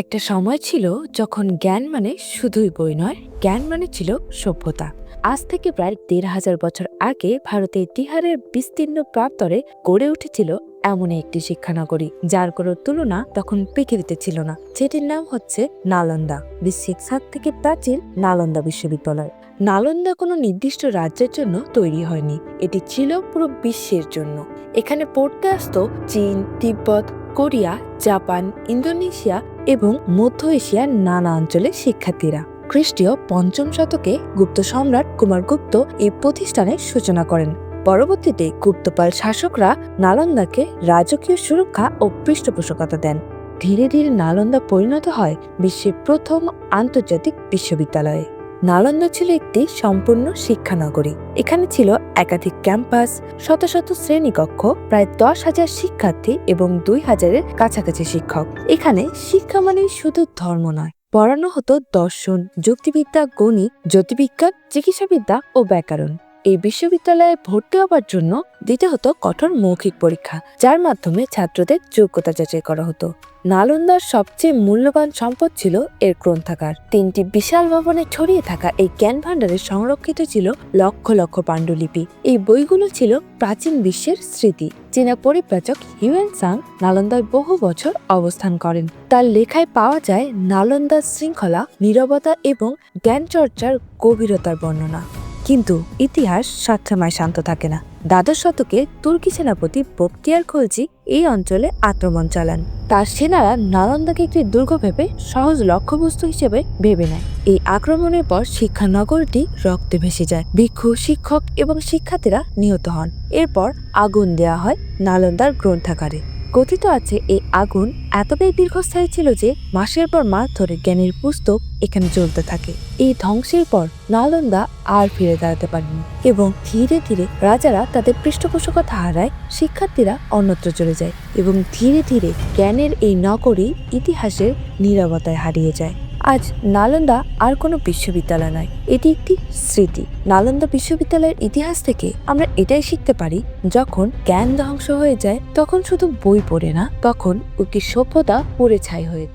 একটা সময় ছিল যখন জ্ঞান মানে শুধুই বই নয়, জ্ঞান মানে ছিল সভ্যতা। আজ থেকে প্রায় ১৫০০ বছর আগে ভারতের তিহারের বিস্তীর্ণ প্রান্তরে গড়ে উঠেছিল এমন একটি শিক্ষানগরী যার কোনো তুলনা তখন পৃথিবীতে ছিল না, যেটির নাম হচ্ছে নালন্দা। বিশ্বের সব থেকে প্রাচীন নালন্দা বিশ্ববিদ্যালয়। নালন্দা কোনো নির্দিষ্ট রাজ্যের জন্য তৈরি হয়নি, এটি ছিল পুরো বিশ্বের জন্য। এখানে পড়তে আসতো চীন, তিব্বত, কোরিয়া, জাপান, ইন্দোনেশিয়া এবং মধ্য এশিয়ার নানা অঞ্চলের শিক্ষার্থীরা। খ্রিস্টীয় ৫ম শতকে গুপ্ত সম্রাট কুমারগুপ্ত এই প্রতিষ্ঠানের সূচনা করেন। পরবর্তীতে গুপ্তপাল শাসকরা নালন্দাকে রাজকীয় সুরক্ষা ও পৃষ্ঠপোষকতা দেন। ধীরে ধীরে নালন্দা পরিণত হয় বিশ্বের প্রথম আন্তর্জাতিক বিশ্ববিদ্যালয়ে। নালন্দা ছিল একটি সম্পূর্ণ শিক্ষানগরী। এখানে ছিল একাধিক ক্যাম্পাস, শত শত শ্রেণীকক্ষ, প্রায় ১০,০০০ শিক্ষার্থী এবং ২,০০০-এর কাছাকাছি শিক্ষক। এখানে শিক্ষা মানে শুধু ধর্ম নয়, পড়ানো হতো দর্শন, যুক্তিবিদ্যা, গণিত, জ্যোতির্বিজ্ঞান, চিকিৎসাবিদ্যা ও ব্যাকরণ। এই বিশ্ববিদ্যালয়ে ভর্তি হবার জন্য দিতে হতো কঠোর মৌখিক পরীক্ষা, যার মাধ্যমে ছাত্রদের যোগ্যতা যাচাই করা হতো। নালন্দার সবচেয়ে মূল্যবান সম্পদ ছিল এর গ্রন্থাগার। ৩টি বিশাল ভবনে ছড়িয়ে থাকা এই জ্ঞান ভাণ্ডারে সংরক্ষিত ছিল লক্ষ লক্ষ পাণ্ডুলিপি। এই বইগুলো ছিল প্রাচীন বিশ্বের স্মৃতি। চীনা পরিব্রাজক হিউয়েন সাং নালন্দায় বহু বছর অবস্থান করেন। তার লেখায় পাওয়া যায় নালন্দার শৃঙ্খলা, নীরবতা এবং জ্ঞান চর্চার গভীরতার বর্ণনা। কিন্তু ইতিহাস সবসময় শান্ত থাকে না। দ্বাদশ শতকে তুর্কি সেনাপতি বখতিয়ার খলজি এই অঞ্চলে আক্রমণ চালান। তার সেনারা নালন্দাকে একটি দুর্গ ভেবে সহজ লক্ষ্যবস্তু হিসেবে ভেবে নেয়। এই আক্রমণের পর শিক্ষানগরটি রক্তে ভেসে যায়। ভিক্ষু, শিক্ষক এবং শিক্ষার্থীরা নিহত হন। এরপর আগুন দেওয়া হয় নালন্দার গ্রন্থাগারে। কথিত আছে এই আগুন এতটাই দীর্ঘস্থায়ী ছিল যে মাসের পর মাস ধরে জ্ঞানের পুস্তক এখানে জ্বলতে থাকে। এই ধ্বংসের পর নালন্দা আর ফিরে দাঁড়াতে পারেনি এবং ধীরে ধীরে রাজারা তাদের পৃষ্ঠপোষকতা হারায়, শিক্ষার্থীরা অন্যত্র চলে যায় এবং ধীরে ধীরে জ্ঞানের এই নগরী ইতিহাসের নীরবতায় হারিয়ে যায়। আজ নালন্দা আর কোনো বিশ্ববিদ্যালয় নয়, এটি একটি স্মৃতি। নালন্দা বিশ্ববিদ্যালয়ের ইতিহাস থেকে আমরা এটাই শিখতে পারি, যখন জ্ঞান ধ্বংস হয়ে যায় তখন শুধু বই পড়ে না, তখন একটি সভ্যতা পুড়ে ছাই হয়ে